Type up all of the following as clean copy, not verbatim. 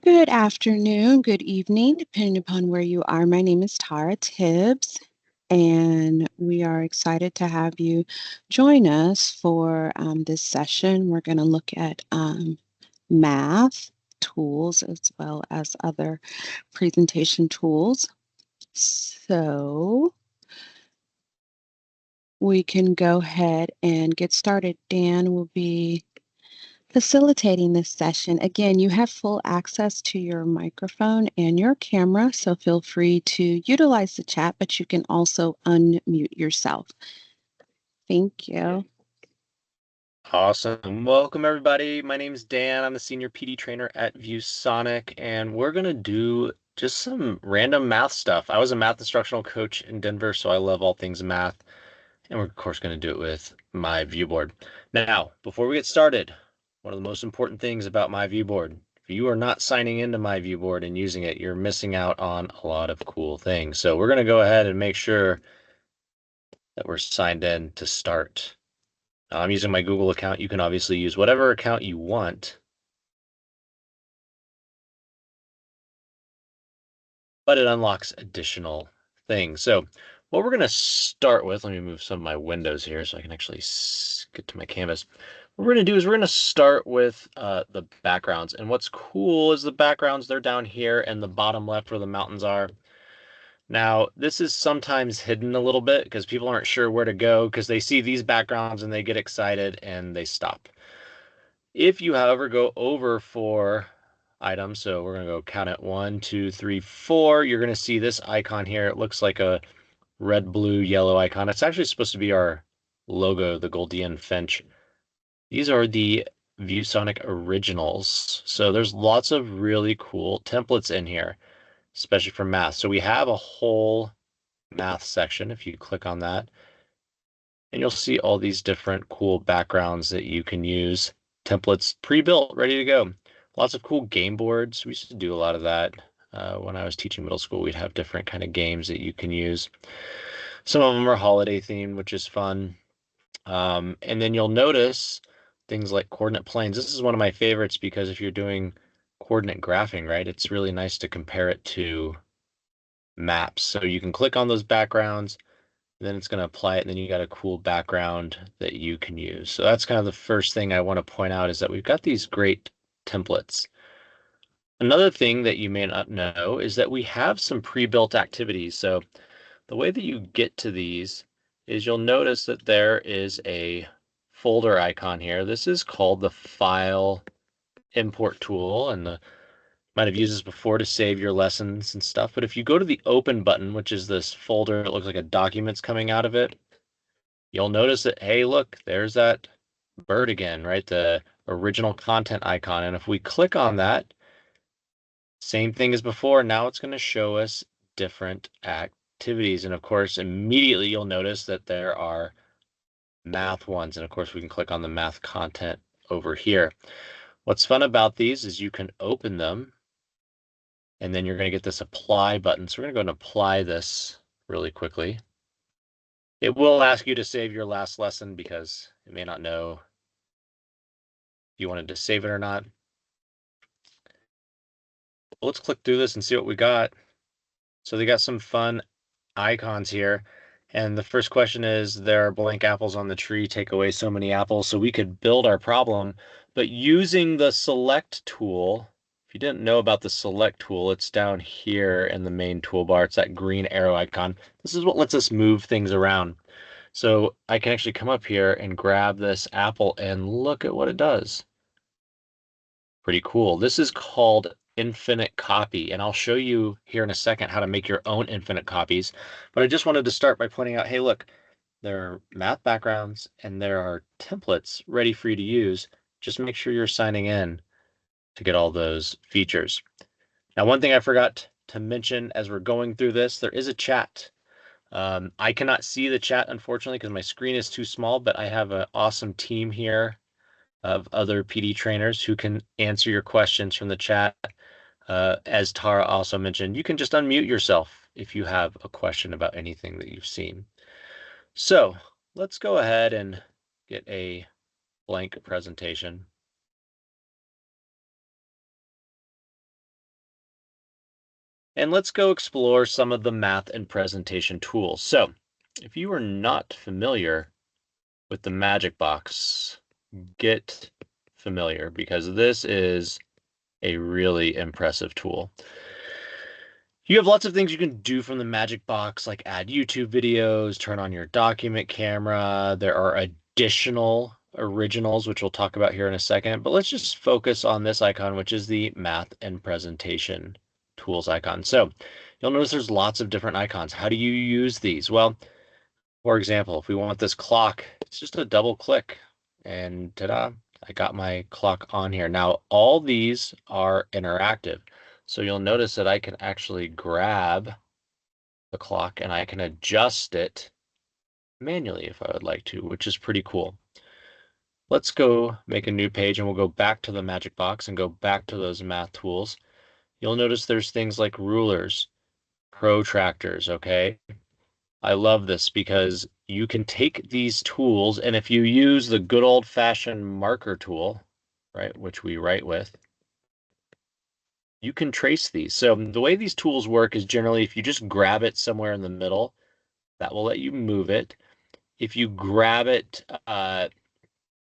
Good afternoon, good evening, depending upon where you are. My name is Tara Tibbs, and we are excited to have you join us for this session. We're going to look at math tools as well as other presentation tools. So we can go ahead and get started. Dan will be facilitating this session. Again, you have full access to your microphone and your camera, so feel free to utilize the chat, but you can also unmute yourself. Thank you. Awesome. Welcome, everybody. My name is Dan. I'm the senior PD trainer at ViewSonic, and we're going to do just some random math stuff. I was a math instructional coach in Denver, so I love all things math, and we're, of course, going to do it with my ViewBoard. Now, before we get started, one of the most important things about my ViewBoard, if you are not signing into my ViewBoard and using it, you're missing out on a lot of cool things. So we're going to go ahead and make sure that we're signed in to start. I'm using my Google account. You can obviously use whatever account you want, but it unlocks additional things. So what we're going to start with, let me move some of my windows here so I can actually get to my canvas. What we're going to do is we're going to start with the backgrounds. And what's cool is the backgrounds, they're down here in the bottom left where the mountains are. Now, this is sometimes hidden a little bit because people aren't sure where to go because they see these backgrounds and they get excited and they stop. If you, however, go over 4 items, so we're going to go count it 1, 2, 3, 4, you're going to see this icon here. It looks like a red, blue, yellow icon. It's actually supposed to be our logo, the Goldian Finch. These are the ViewSonic originals. So there's lots of really cool templates in here, especially for math. So we have a whole math section. If you click on that, and you'll see all these different cool backgrounds that you can use. Templates pre-built, ready to go. Lots of cool game boards. We used to do a lot of that when I was teaching middle school. We'd have different kind of games that you can use. Some of them are holiday themed, which is fun. And then you'll notice things like coordinate planes. This is one of my favorites because if you're doing coordinate graphing, right, it's really nice to compare it to maps. So you can click on those backgrounds, then it's going to apply it, and then you got a cool background that you can use. So that's kind of the first thing I want to point out is that we've got these great templates. Another thing that you may not know is that we have some pre-built activities. So the way that you get to these is you'll notice that there is a folder icon here. This is called the File Import tool, and might have used this before to save your lessons and stuff. But if you go to the Open button, which is this folder, it looks like a document's coming out of it, you'll notice that, hey, look, there's that bird again, right? The original content icon. And if we click on that, same thing as before, now it's going to show us different activities. And of course, immediately you'll notice that there are math ones. And of course, we can click on the math content over here. What's fun about these is you can open them, and then you're going to get this apply button. So we're going to go and apply this really quickly. It will ask you to save your last lesson because it may not know if you wanted to save it or not. Let's click through this and see what we got. So they got some fun icons here. And the first question is, there are blank apples on the tree, take away so many apples. So we could build our problem, but using the select tool. If you didn't know about the select tool, it's down here in the main toolbar. It's that green arrow icon. This is what lets us move things around. So I can actually come up here and grab this apple and look at what it does. Pretty cool. This is called infinite copy, and I'll show you here in a second how to make your own infinite copies. But I just wanted to start by pointing out, hey, look, there are math backgrounds and there are templates ready for you to use. Just make sure you're signing in to get all those features. Now, one thing I forgot to mention as we're going through this, there is a chat. I cannot see the chat, unfortunately, because my screen is too small, but I have an awesome team here of other PD trainers who can answer your questions from the chat. As Tara also mentioned, you can just unmute yourself if you have a question about anything that you've seen. So let's go ahead and get a blank presentation. And let's go explore some of the math and presentation tools. So if you are not familiar with the Magic Box, get familiar because this is a really impressive tool. You have lots of things you can do from the Magic Box, like add YouTube videos, turn on your document camera. There are additional originals, which we'll talk about here in a second, but let's just focus on this icon, which is the Math and Presentation Tools icon. So you'll notice there's lots of different icons. How do you use these? Well, for example, if we want this clock, it's just a double click and ta-da, I got my clock on here. Now, all these are interactive. So you'll notice that I can actually grab the clock and I can adjust it manually if I would like to, which is pretty cool. Let's go make a new page and we'll go back to the Magic Box and go back to those math tools. You'll notice there's things like rulers, protractors, okay? I love this because you can take these tools, and if you use the good old-fashioned marker tool, right, which we write with, you can trace these. So the way these tools work is generally if you just grab it somewhere in the middle, that will let you move it. If you grab it kind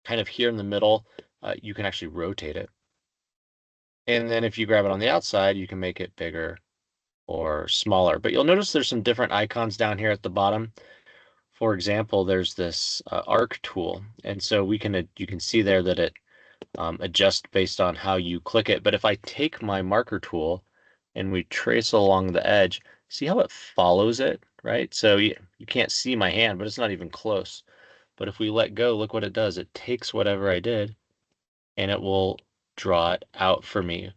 of here in the middle, you can actually rotate it. And then if you grab it on the outside, you can make it bigger or smaller. But you'll notice there's some different icons down here at the bottom. For example, there's this arc tool, and so you can see there that it adjusts based on how you click it. But if I take my marker tool and we trace along the edge, see how it follows it, right? So you can't see my hand, but it's not even close. But if we let go, look what it does. It takes whatever I did and it will draw it out for me.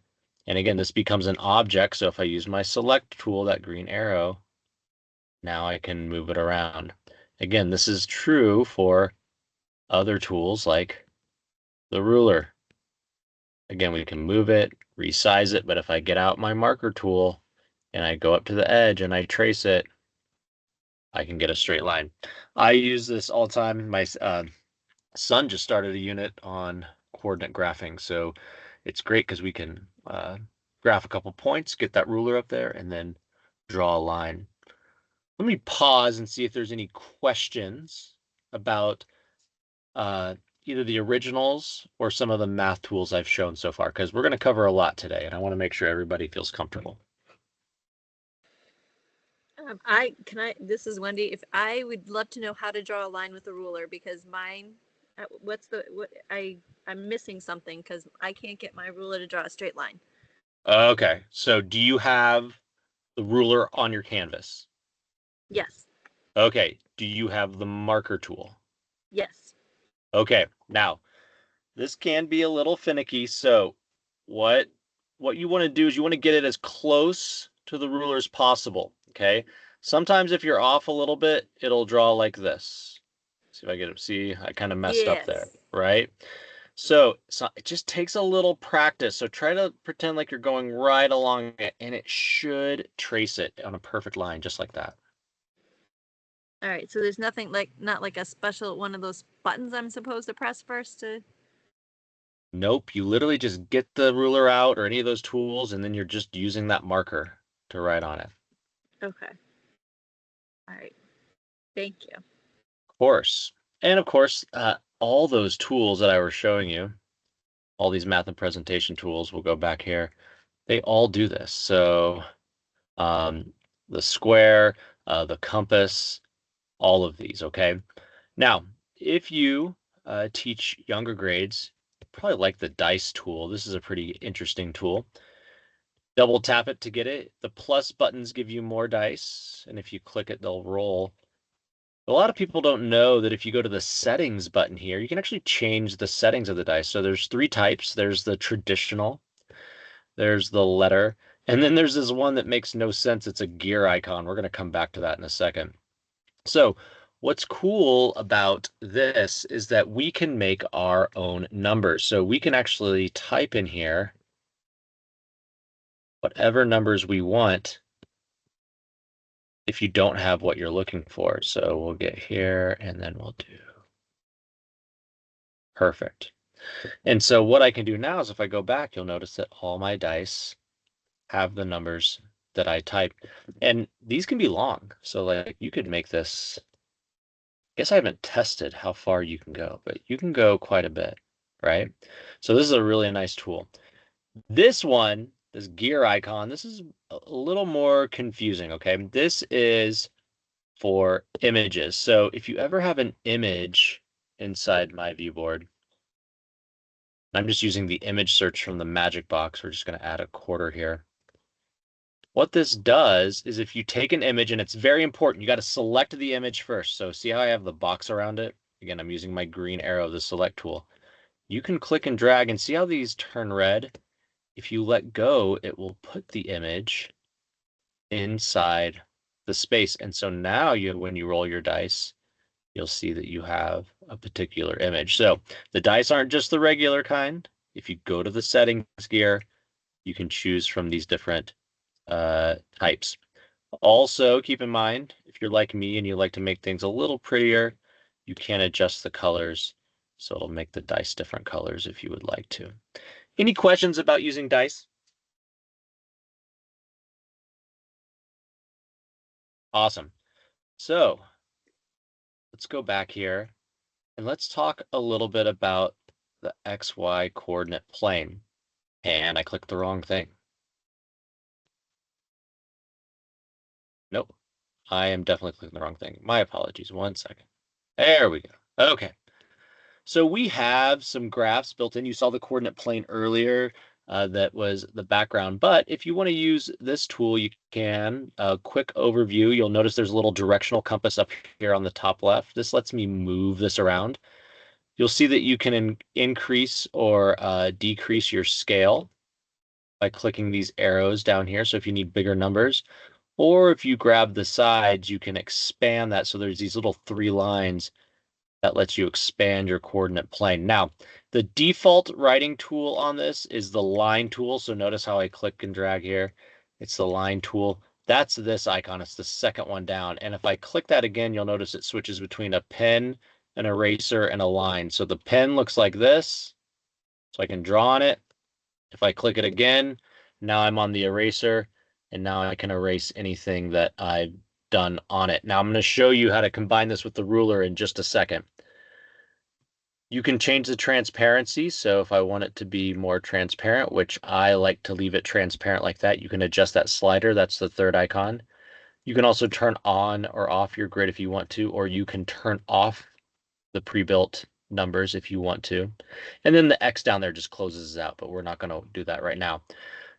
And again, this becomes an object. So if I use my select tool, that green arrow, now I can move it around. Again, this is true for other tools like the ruler. Again, we can move it, resize it, but if I get out my marker tool and I go up to the edge and I trace it, I can get a straight line. I use this all the time. My son just started a unit on coordinate graphing, so it's great because we can graph a couple points, get that ruler up there, and then draw a line. Let me pause and see if there's any questions about either the originals or some of the math tools I've shown so far, because we're going to cover a lot today, and I want to make sure everybody feels comfortable. This is Wendy. If I would love to know how to draw a line with a ruler because mine, I'm missing something because I can't get my ruler to draw a straight line. Okay, so do you have the ruler on your canvas? Yes. Okay, do you have the marker tool? Yes. Okay, now this can be a little finicky, so what you want to do is you want to get it as close to the ruler as possible, okay? Sometimes if you're off a little bit, it'll draw like this. See if I get it. See, I kind of messed up there, Yes. right? So it just takes a little practice. So try to pretend like you're going right along it, and it should trace it on a perfect line, just like that. All right. So there's nothing not like a special one of those buttons I'm supposed to press first to. Nope, you literally just get the ruler out or any of those tools, and then you're just using that marker to write on it. Okay. All right. Thank you. Of course. And of course, all those tools that I was showing you, all these math and presentation tools, we'll go back here, they all do this. So the square, the compass, all of these, okay? Now, if you teach younger grades, probably like the dice tool. This is a pretty interesting tool. Double tap it to get it. The plus buttons give you more dice, and if you click it, they'll roll. A lot of people don't know that if you go to the settings button here, you can actually change the settings of the dice. So there's three types. There's the traditional, there's the letter, and then there's this one that makes no sense. It's a gear icon. We're going to come back to that in a second. So what's cool about this is that we can make our own numbers. So we can actually type in here whatever numbers we want if you don't have what you're looking for. So we'll get here and then we'll do perfect. And so what I can do now is if I go back, you'll notice that all my dice have the numbers that I type. And these can be long. So like you could make this, I guess I haven't tested how far you can go, but you can go quite a bit, right? So this is a really nice tool. This one, this gear icon, this is a little more confusing, okay? This is for images. So if you ever have an image inside my ViewBoard, I'm just using the image search from the magic box. We're just going to add a quarter here. What this does is if you take an image, and it's very important, you got to select the image first. So see how I have the box around it? Again, I'm using my green arrow, the select tool. You can click and drag and see how these turn red. If you let go, it will put the image inside the space. And so now when you roll your dice, you'll see that you have a particular image. So the dice aren't just the regular kind. If you go to the settings gear, you can choose from these different types. Also, keep in mind, if you're like me and you like to make things a little prettier, you can adjust the colors. So it'll make the dice different colors if you would like to. Any questions about using dice? Awesome. So let's go back here and let's talk a little bit about the XY coordinate plane. And I clicked the wrong thing. Nope, I am definitely clicking the wrong thing. My apologies. 1 second. There we go. Okay. So we have some graphs built in. You saw the coordinate plane earlier. That was the background. But if you want to use this tool, you can. A quick overview. You'll notice there's a little directional compass up here on the top left. This lets me move this around. You'll see that you can increase or decrease your scale by clicking these arrows down here. So if you need bigger numbers, or if you grab the sides, you can expand that. So there's these little 3 lines that lets you expand your coordinate plane. Now, the default writing tool on this is the line tool. So notice how I click and drag here. It's the line tool. That's this icon. It's the second one down. And if I click that again, you'll notice it switches between a pen, an eraser, and a line. So the pen looks like this. So I can draw on it. If I click it again, now I'm on the eraser, and now I can erase anything that I've done on it. Now I'm going to show you how to combine this with the ruler in just a second. You can change the transparency. So if I want it to be more transparent, which I like to leave it transparent like that, you can adjust that slider. That's the third icon. You can also turn on or off your grid if you want to, or you can turn off the pre-built numbers if you want to. And then the X down there just closes it out, but we're not going to do that right now.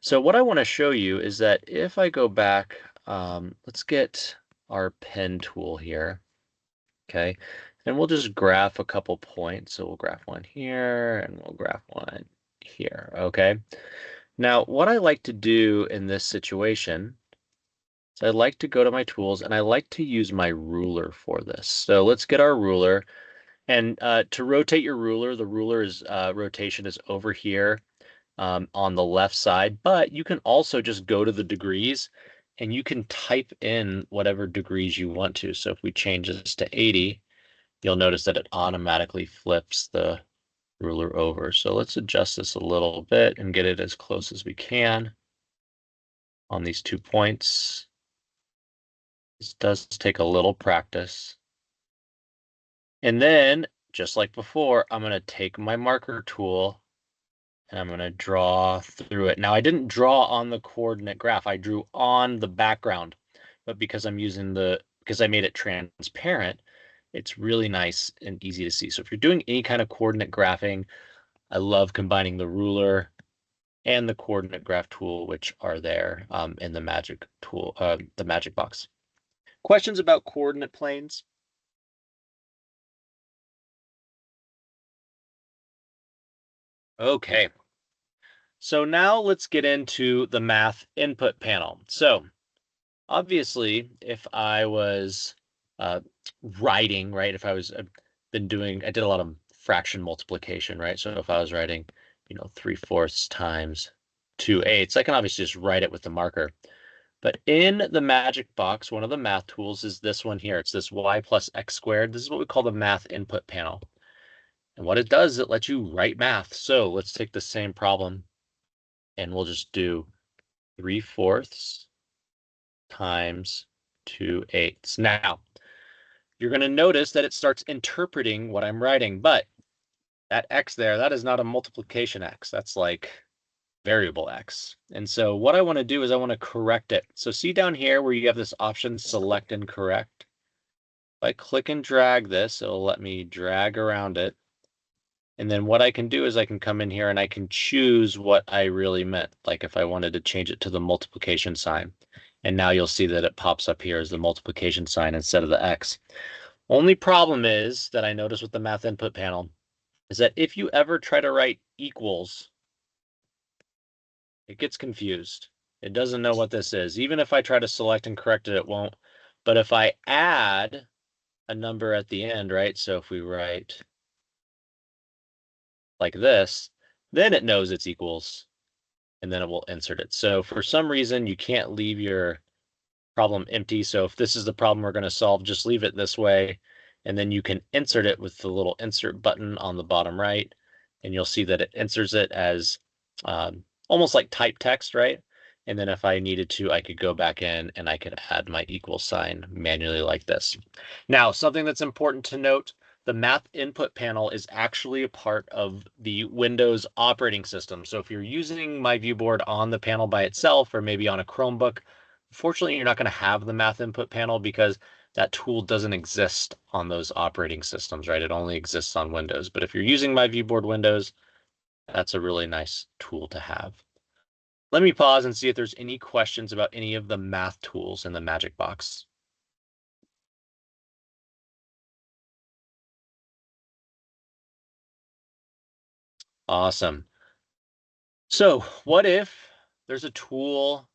So what I want to show you is that if I go back, let's get our pen tool here. Okay. And we'll just graph a couple points. So we'll graph one here and we'll graph one here. Okay. Now, what I like to do in this situation is I like to go to my tools and I like to use my ruler for this. So let's get our ruler. And to rotate your ruler, the ruler is rotation is over here on the left side, but you can also just go to the degrees and you can type in whatever degrees you want to. So if we change this to 80, you'll notice that it automatically flips the ruler over. So let's adjust this a little bit and get it as close as we can on these 2 points. This does take a little practice. And then, just like before, I'm going to take my marker tool and I'm going to draw through it. Now, I didn't draw on the coordinate graph. I drew on the background, but because I'm using because I made it transparent, it's really nice and easy to see. So if you're doing any kind of coordinate graphing, I love combining the ruler and the coordinate graph tool, which are there in the magic tool, the magic box. Questions about coordinate planes? Okay. So now let's get into the math input panel. So obviously, if I was writing, right, if I was I did a lot of fraction multiplication, right? So if I was writing, 3/4 times 2/8, I can obviously just write it with the marker. But in the magic box, one of the math tools is this one here. It's this y plus x squared. This is what we call the math input panel. And what it does is it lets you write math. So let's take the same problem and we'll just do 3/4 times 2/8. Now, you're going to notice that it starts interpreting what I'm writing, but that x there, that is not a multiplication x. That's like variable x. And so what I want to do is I want to correct it. So see down here where you have this option, select and correct. If I click and drag this, it'll let me drag around it. And then what I can do is I can come in here and I can choose what I really meant. Like if I wanted to change it to the multiplication sign. And now you'll see that it pops up here as the multiplication sign instead of the x. Only problem is that I noticed with the math input panel is that if you ever try to write equals, it gets confused. It doesn't know what this is. Even if I try to select and correct it, it won't. But if I add a number at the end, right? So if we write like this, then it knows it's equals, and then it will insert it. So for some reason, you can't leave your problem empty. So if this is the problem we're going to solve, just leave it this way, and then you can insert it with the little insert button on the bottom right, and you'll see that it inserts it as almost like type text, right? And then if I needed to, I could go back in and I could add my equal sign manually like this. Now, something that's important to note, the math input panel is actually a part of the Windows operating system. So if you're using my ViewBoard on the panel by itself, or maybe on a Chromebook, unfortunately, you're not going to have the math input panel because that tool doesn't exist on those operating systems, right? It only exists on Windows. But if you're using my ViewBoard Windows, that's a really nice tool to have. Let me pause and see if there's any questions about any of the math tools in the Magic Box. Awesome. So what if there's a tool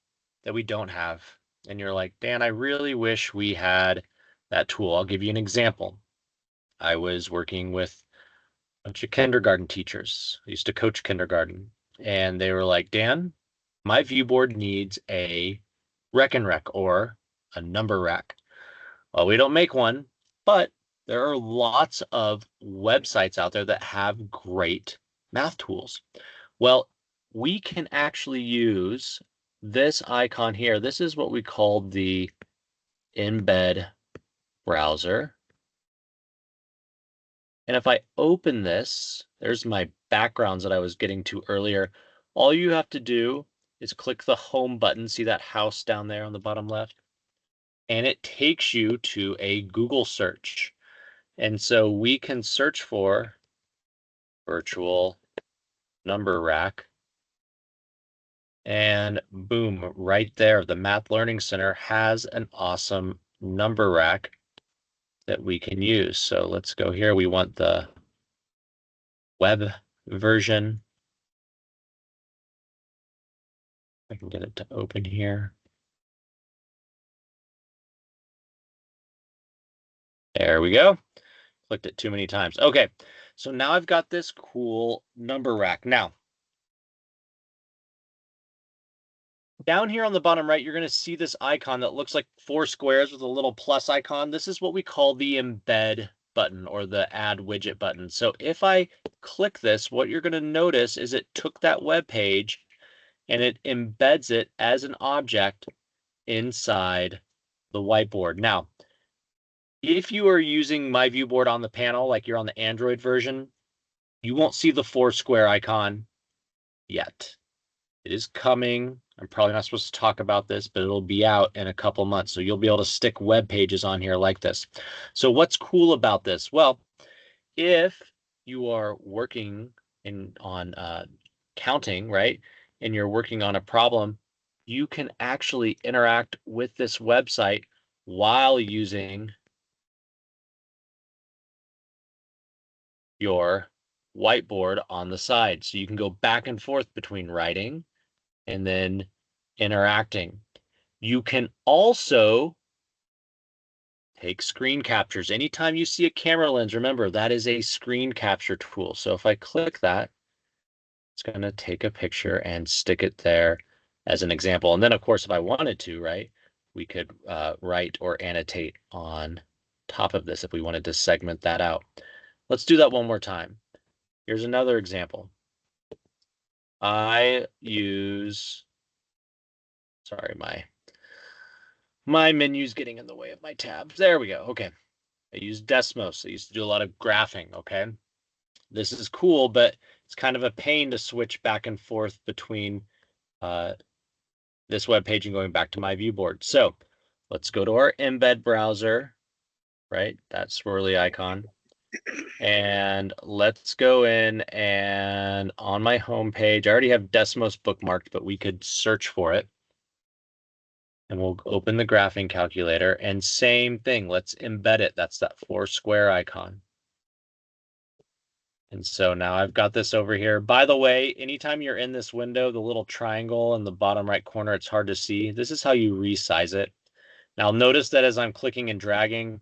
that we don't have and you're like, Dan, I really wish we had that tool. I'll give you an example. I was working with a bunch of kindergarten teachers. I used to coach kindergarten, and they were like, Dan, my ViewBoard needs a rec and rec or a number rack. Well, we don't make one, but there are lots of websites out there that have great math tools. Well, we can actually use this icon here. This is what we call the embed browser. And if I open this, there's my backgrounds that I was getting to earlier. All you have to do is click the home button. See that house down there on the bottom left? And it takes you to a Google search. And so we can search for virtual number rack. And boom, right there, the Math Learning Center has an awesome number rack that we can use. So let's go here. We want the web version. I can get it to open here. There we go. Clicked it too many times. Okay, so now I've got this cool number rack. Now, down here on the bottom right, you're going to see this icon that looks like 4 squares with a little plus icon. This is what we call the embed button or the add widget button. So if I click this, what you're going to notice is it took that web page and it embeds it as an object inside the whiteboard. Now, if you are using my ViewBoard on the panel, like you're on the Android version, you won't see the 4 square icon yet. It is coming. I'm probably not supposed to talk about this, but it'll be out in a couple months. So you'll be able to stick web pages on here like this. So what's cool about this? Well, if you are working on counting, right, and you're working on a problem, you can actually interact with this website while using your whiteboard on the side. So you can go back and forth between writing and then interacting. You can also take screen captures. Anytime you see a camera lens, remember that is a screen capture tool. So if I click that, it's going to take a picture and stick it there as an example. And then, of course, if I wanted to, right, we could write or annotate on top of this if we wanted to segment that out. Let's do that one more time. Here's another example. I use, sorry, my My menu's getting in the way of my tabs. There we go. Okay. I use Desmos. I used to do a lot of graphing. Okay. This is cool, but it's kind of a pain to switch back and forth between this web page and going back to my ViewBoard. So let's go to our embed browser, right? That swirly icon. And let's go in and on my home page, I already have Desmos bookmarked, but we could search for it. And we'll open the graphing calculator and same thing, let's embed it. That's that 4 square icon. And so now I've got this over here. By the way, anytime you're in this window, the little triangle in the bottom right corner, it's hard to see. This is how you resize it. Now notice that as I'm clicking and dragging,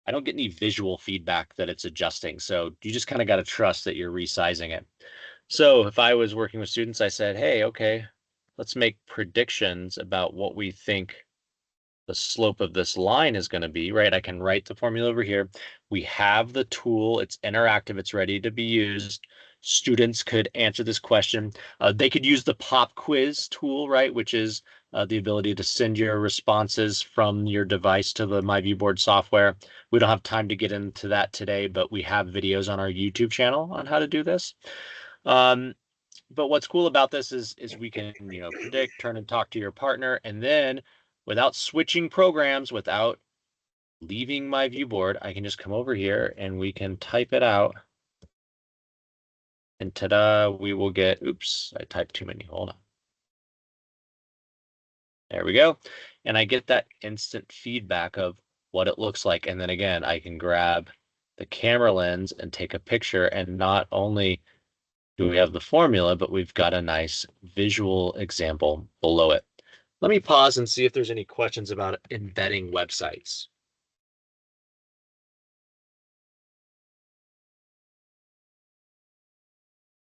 I don't get any visual feedback that it's adjusting. So you just kind of got to trust that you're resizing it. So if I was working with students, I said, hey, okay, let's make predictions about what we think the slope of this line is going to be, right? I can write the formula over here. We have the tool. It's interactive. It's ready to be used. Students could answer this question. They could use the pop quiz tool, right? Which is the ability to send your responses from your device to the My ViewBoard software. We don't have time to get into that today, but we have videos on our YouTube channel on how to do this. But what's cool about this is we can, predict, turn and talk to your partner, and then without switching programs, without leaving my ViewBoard, I can just come over here and we can type it out. And ta-da, we will get, oops, I typed too many, hold on. There we go. And I get that instant feedback of what it looks like. And then again, I can grab the camera lens and take a picture. And not only do we have the formula, but we've got a nice visual example below it. Let me pause and see if there's any questions about embedding websites.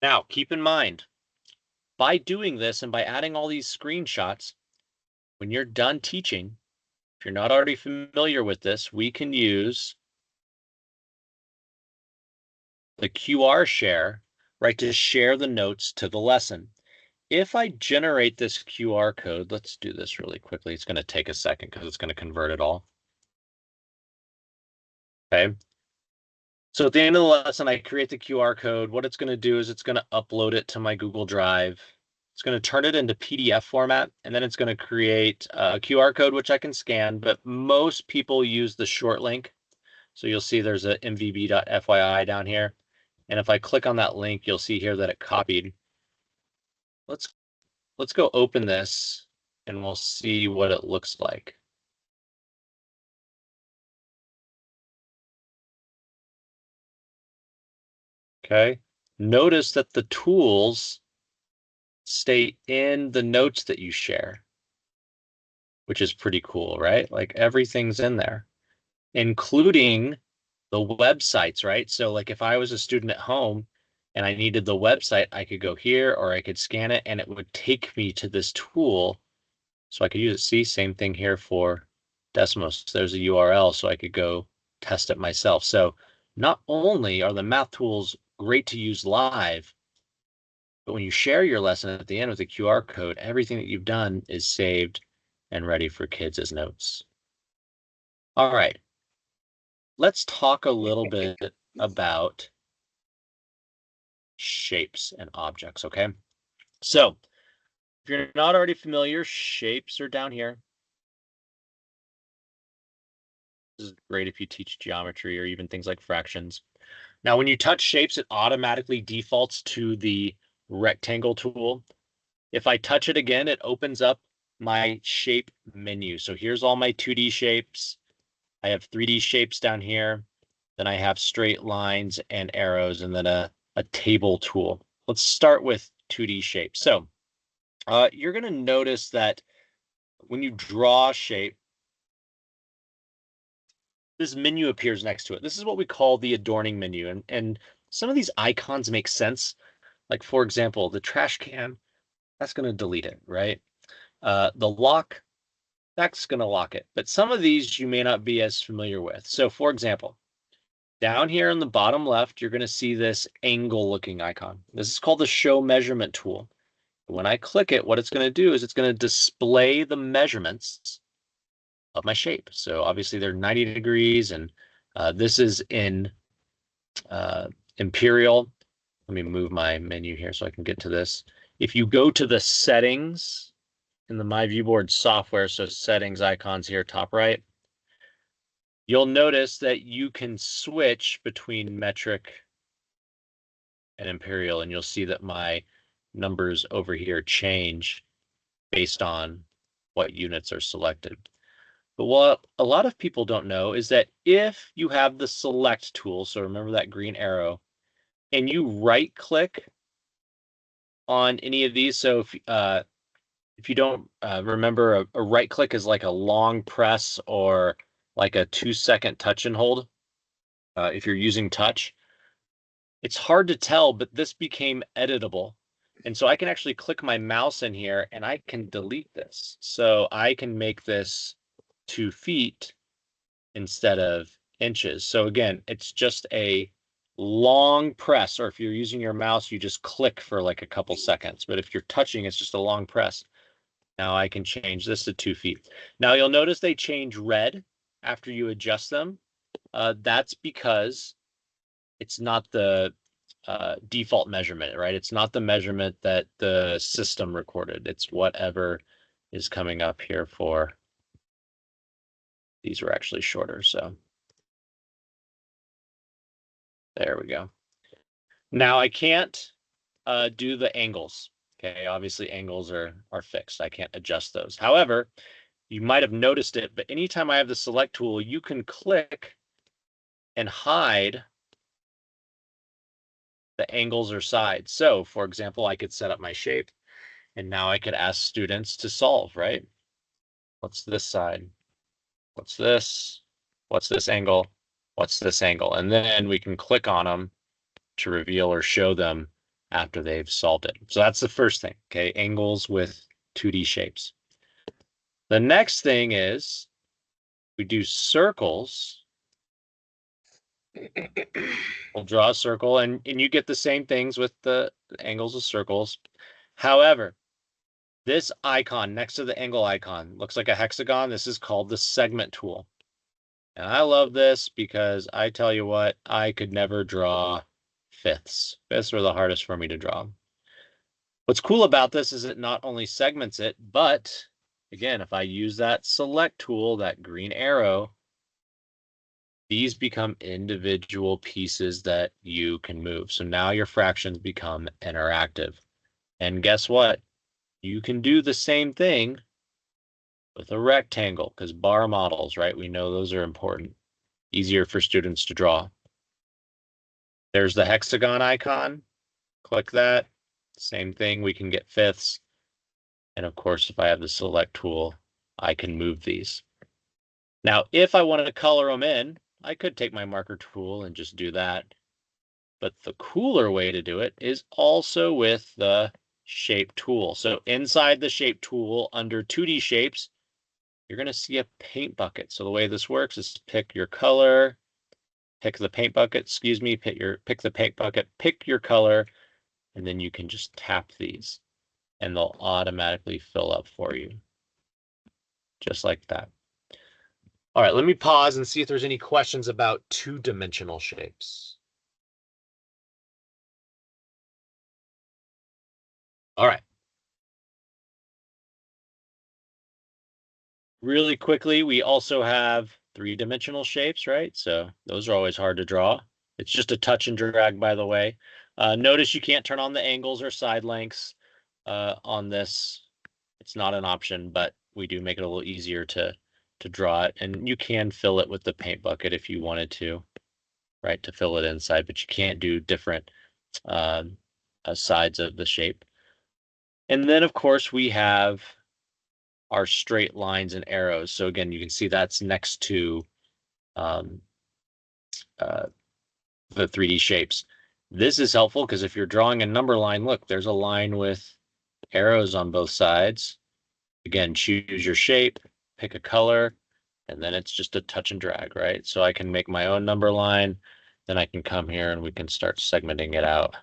Now, keep in mind, by doing this and by adding all these screenshots, when you're done teaching, if you're not already familiar with this, we can use the QR share, right, to share the notes to the lesson. If I generate this QR code, let's do this really quickly. It's going to take a second because it's going to convert it all. Okay. So at the end of the lesson, I create the QR code. What it's going to do is it's going to upload it to my Google Drive. It's going to turn it into PDF format, and then it's going to create a QR code, which I can scan, but most people use the short link. So you'll see there's a mvb.fyi down here. And if I click on that link, you'll see here that it copied. Let's go open this and we'll see what it looks like. Okay. Notice that the tools stay in the notes that you share, which is pretty cool, right? Like everything's in there, including the websites, right? So like if I was a student at home and I needed the website, I could go here or I could scan it and it would take me to this tool. So I could use it. See, same thing here for Desmos. There's a URL, so I could go test it myself. So not only are the math tools great to use live, but when you share your lesson at the end with a QR code, everything that you've done is saved and ready for kids as notes. All right, let's talk a little bit about shapes and objects, okay? So if you're not already familiar, shapes are down here. This is great if you teach geometry or even things like fractions. Now, when you touch shapes, it automatically defaults to the rectangle tool. If I touch it again, it opens up my shape menu. So here's all my 2D shapes. I have 3D shapes down here. Then I have straight lines and arrows, and then a table tool. Let's start with 2D shapes. So you're going to notice that when you draw a shape, this menu appears next to it. This is what we call the adorning menu. And some of these icons make sense. Like, for example, the trash can, that's going to delete it, right? The lock, that's going to lock it. But some of these you may not be as familiar with. So, for example, down here in the bottom left, you're going to see this angle looking icon. This is called the show measurement tool. When I click it, what it's going to do is it's going to display the measurements of my shape. So obviously they're 90 degrees, and this is in Imperial. Let me move my menu here so I can get to this. If you go to the settings in the My ViewBoard software, so settings icons here, top right, you'll notice that you can switch between metric and imperial, and you'll see that my numbers over here change based on what units are selected. But what a lot of people don't know is that if you have the select tool, so remember that green arrow, and you right click on any of these, so if you don't remember, a right click is like a long press or like a 2-second touch and hold. If you're using touch, it's hard to tell, but this became editable. And so I can actually click my mouse in here and I can delete this. So I can make this 2 feet instead of inches. So again, it's just a long press, or if you're using your mouse, you just click for like a couple seconds. But if you're touching, it's just a long press. Now I can change this to 2 feet. Now you'll notice they change red after you adjust them. That's because it's not the default measurement, right? It's not the measurement that the system recorded. It's whatever is coming up here for. These were actually shorter, so there we go. Now I can't do the angles. Okay, obviously angles are fixed. I can't adjust those. However, you might have noticed it, but anytime I have the select tool, you can click and hide the angles or sides. So for example, I could set up my shape and now I could ask students to solve, right? What's this side? What's this? What's this angle? What's this angle? And then we can click on them to reveal or show them after they've solved it. So that's the first thing, okay? Angles with 2D shapes. The next thing is we do circles. We'll draw a circle, and you get the same things with the angles of circles. However, this icon next to the angle icon looks like a hexagon. This is called the segment tool. And I love this because I tell you what, I could never draw fifths. Fifths were the hardest for me to draw. What's cool about this is it not only segments it, but again, if I use that select tool, that green arrow, these become individual pieces that you can move. So now your fractions become interactive. And guess what? You can do the same thing with a rectangle, because bar models, right? We know those are important. Easier for students to draw. There's the hexagon icon. Click that. Same thing, we can get fifths. And of course, if I have the select tool, I can move these. Now, if I wanted to color them in, I could take my marker tool and just do that. But the cooler way to do it is also with the shape tool. So inside the shape tool, under 2D shapes, you're going to see a paint bucket. So the way this works is pick your color, pick the paint bucket, excuse me, pick the paint bucket, pick your color, and then you can just tap these and they'll automatically fill up for you. Just like that. All right, let me pause and see if there's any questions about 2-dimensional shapes. All right. Really quickly, we also have 3-dimensional shapes, right? So those are always hard to draw. It's just a touch and drag, by the way. Notice you can't turn on the angles or side lengths on this. It's not an option, but we do make it a little easier to draw it. And you can fill it with the paint bucket if you wanted to, right, to fill it inside, but you can't do different sides of the shape. And then, of course, we have our straight lines and arrows. So again, you can see that's next to the 3D shapes. This is helpful because if you're drawing a number line, look, there's a line with arrows on both sides. Again, choose your shape, pick a color, and then it's just a touch and drag, right? So I can make my own number line, then I can come here and we can start segmenting it out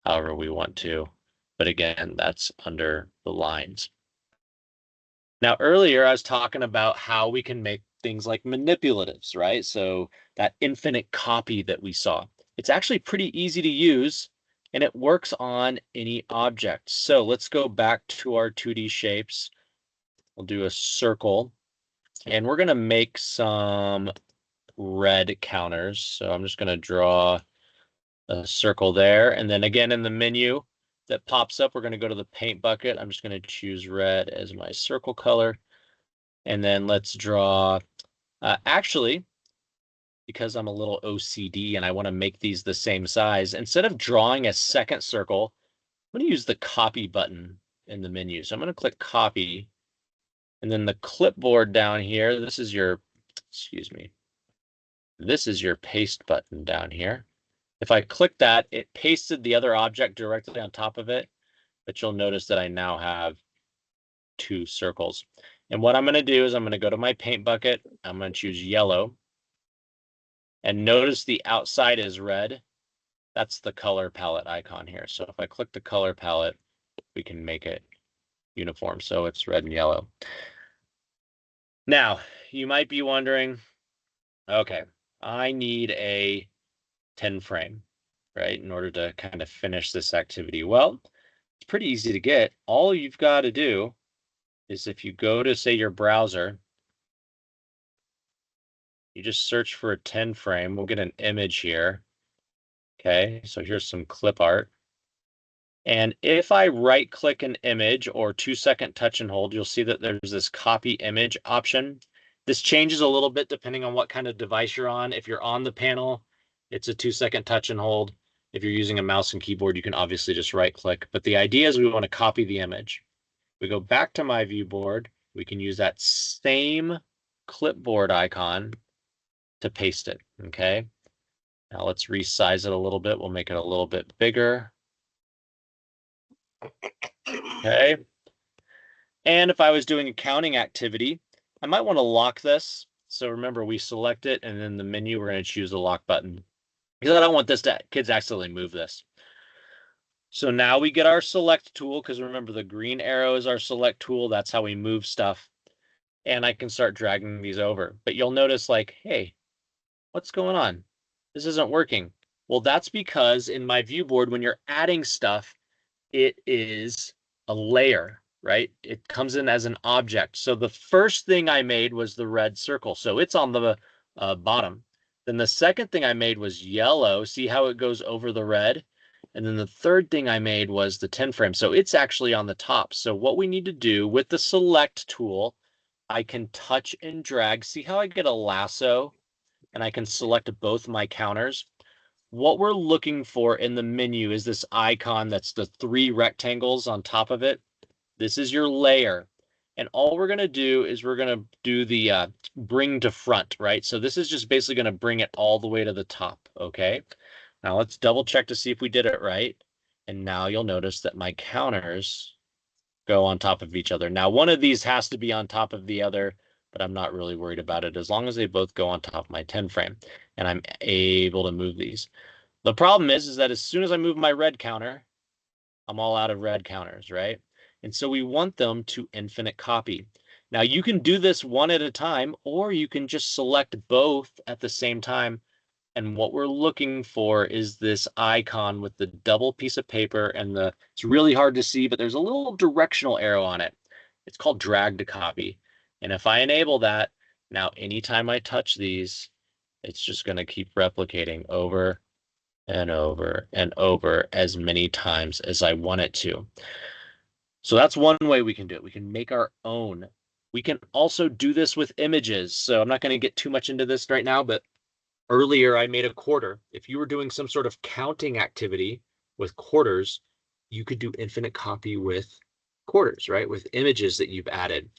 however we want to. But again, that's under the lines. Now, earlier I was talking about how we can make things like manipulatives, right? So that infinite copy that we saw, it's actually pretty easy to use and it works on any object. So let's go back to our 2D shapes. We'll do a circle and we're going to make some red counters. So I'm just going to draw a circle there. And then again, in the menu that pops up, we're going to go to the paint bucket. I'm just going to choose red as my circle color. And then let's draw, actually, because I'm a little OCD and I want to make these the same size, instead of drawing a second circle, I'm going to use the copy button in the menu. So I'm going to click copy. And then the clipboard down here, this is your, excuse me, this is your paste button down here. If I click that, it pasted the other object directly on top of it, but you'll notice that I now have 2 circles. And what I'm going to do is I'm going to go to my paint bucket. I'm going to choose yellow. And notice the outside is red. That's the color palette icon here. So if I click the color palette, we can make it uniform. So it's red and yellow. Now, you might be wondering, okay, I need a 10 frame, right, in order to kind of finish this activity. Well, it's pretty easy to get. All you've got to do is if you go to, say, your browser, you just search for a 10 frame. We'll get an image here. Okay, so here's some clip art. And if I right click an image or 2-second touch and hold, you'll see that there's this copy image option. This changes a little bit depending on what kind of device you're on. If you're on the panel, it's a 2-second touch and hold. If you're using a mouse and keyboard, you can obviously just right click. But the idea is we want to copy the image. We go back to my view board. We can use that same clipboard icon to paste it. Okay. Now let's resize it a little bit. We'll make it a little bit bigger. Okay. And if I was doing a counting activity, I might want to lock this. So remember, we select it, and in the menu, we're going to choose the lock button because I don't want kids accidentally move this. So now we get our select tool, because remember, the green arrow is our select tool. That's how we move stuff. And I can start dragging these over. But you'll notice, like, hey, what's going on? This isn't working. Well, that's because in my view board, when you're adding stuff, it is a layer, right? It comes in as an object. So the first thing I made was the red circle. So it's on the bottom. Then the second thing I made was yellow. See how it goes over the red? And then the third thing I made was the 10 frame. So it's actually on the top. So what we need to do with the select tool, I can touch and drag. See how I get a lasso and I can select both my counters? What we're looking for in the menu is this icon that's the 3 rectangles on top of it. This is your layer. And all we're going to do is we're going to do the bring to front, right? So this is just basically going to bring it all the way to the top, okay? Now let's double check to see if we did it right. And now you'll notice that my counters go on top of each other. Now one of these has to be on top of the other, but I'm not really worried about it as long as they both go on top of my 10 frame and I'm able to move these. The problem is that as soon as I move my red counter, I'm all out of red counters, right? And so we want them to infinite copy. Now you can do this one at a time, or you can just select both at the same time. And what we're looking for is this icon with the double piece of paper and it's really hard to see, but there's a little directional arrow on it. It's called drag to copy. And if I enable that, now anytime I touch these, it's just going to keep replicating over and over and over as many times as I want it to. So that's one way we can do it. We can make our own. We can also do this with images. So I'm not going to get too much into this right now, but earlier I made a quarter. If you were doing some sort of counting activity with quarters, you could do infinite copy with quarters, right? With images that you've added.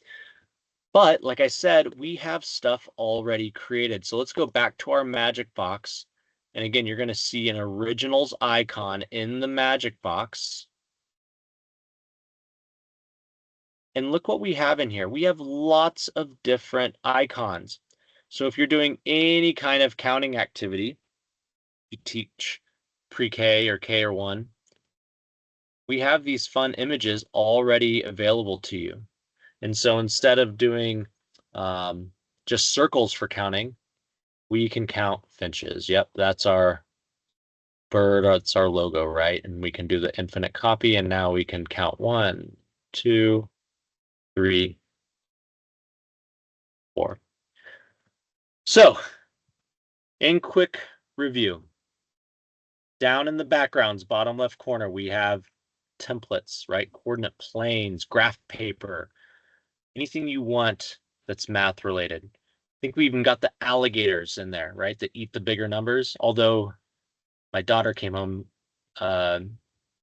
But like I said, we have stuff already created. So let's go back to our magic box. And again, you're going to see an originals icon in the magic box. And look what we have in here. We have lots of different icons. So if you're doing any kind of counting activity, you teach pre-K or K or 1, we have these fun images already available to you. And so instead of doing just circles for counting, we can count finches. Yep, that's our bird, that's our logo, right? And we can do the infinite copy, and now we can count 1, 2, 3, 4. So, in quick review, down in the backgrounds, bottom left corner, we have templates, right? Coordinate planes, graph paper, anything you want that's math related. I think we even got the alligators in there, right? That eat the bigger numbers. Although my daughter came home a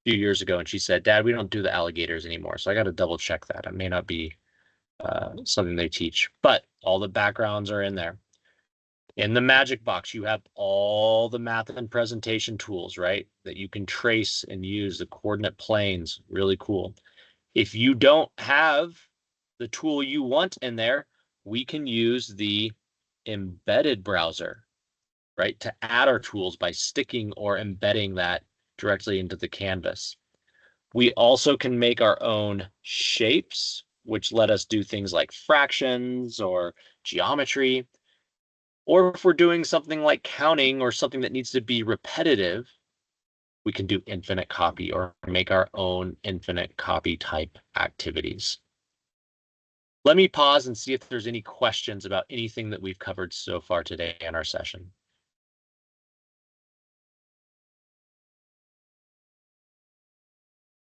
few years ago and she said, "Dad, we don't do the alligators anymore." So I got to double check that. It may not be something they teach, but all the backgrounds are in there. In the magic box, you have all the math and presentation tools, right? That you can trace and use the coordinate planes. Really cool. If you don't have the tool you want in there, we can use the embedded browser, right? To add our tools by sticking or embedding that directly into the canvas. We also can make our own shapes, which let us do things like fractions or geometry. Or if we're doing something like counting or something that needs to be repetitive, we can do infinite copy or make our own infinite copy type activities. Let me pause and see if there's any questions about anything that we've covered so far today in our session.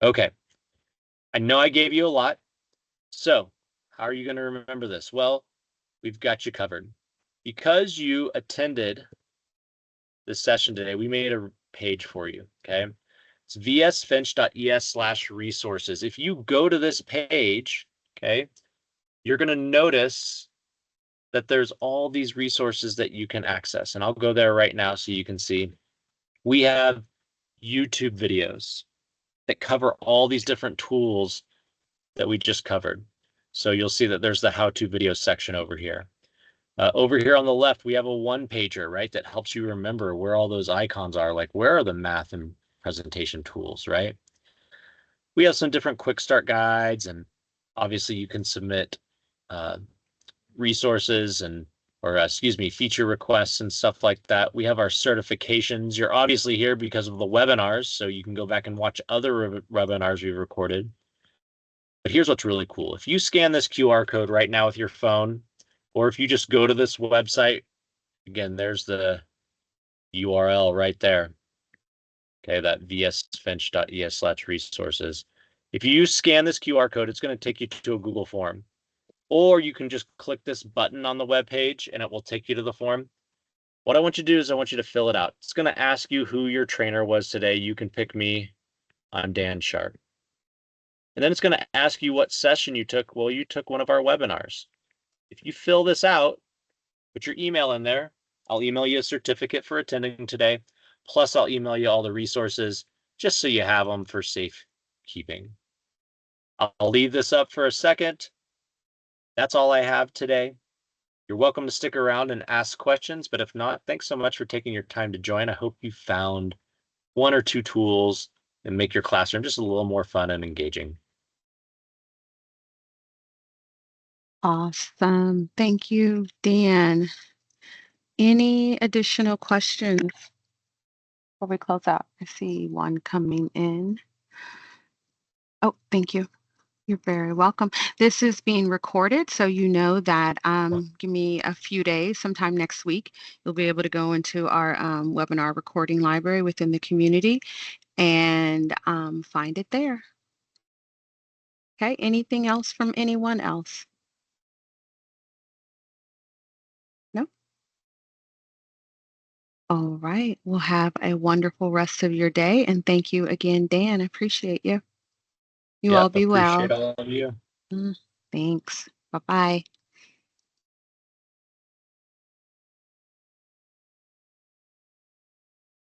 Okay, I know I gave you a lot. So how are you going to remember this? Well, we've got you covered. Because you attended this session today, we made a page for you, okay? It's vsfinch.es/resources. If you go to this page, okay, you're going to notice that there's all these resources that you can access. And I'll go there right now so you can see. We have YouTube videos that cover all these different tools that we just covered. So you'll see that there's the how-to video section over here. Over here on the left, we have a one-pager, right, that helps you remember where all those icons are, like where are the math and presentation tools, right? We have some different quick start guides, and obviously you can submit resources and feature requests and stuff like that. We have our certifications. You're obviously here because of the webinars, so you can go back and watch other webinars we've recorded. But here's what's really cool. If you scan this QR code right now with your phone, or if you just go to this website, again, there's the URL right there. Okay, that vsfinch.es/resources. If you scan this QR code, it's going to take you to a Google form. Or you can just click this button on the web page and it will take you to the form. What I want you to do is I want you to fill it out. It's going to ask you who your trainer was today. You can pick me. I'm Dan Sharpe. And then it's going to ask you what session you took. Well, you took one of our webinars. If you fill this out, put your email in there. I'll email you a certificate for attending today. Plus, I'll email you all the resources just so you have them for safekeeping. I'll leave this up for a second. That's all I have today. You're welcome to stick around and ask questions, but if not, thanks so much for taking your time to join. I hope you found one or two tools and make your classroom just a little more fun and engaging. Awesome. Thank you, Dan. Any additional questions before we close out? I see one coming in. Oh, thank you. You're very welcome. This is being recorded, so you know that give me a few days, sometime next week, you'll be able to go into our webinar recording library within the community and find it there. Okay, anything else from anyone else? No? All right, well, have a wonderful rest of your day, and thank you again, Dan. I appreciate you. You all be well. Appreciate all of you. Thanks. Bye-bye.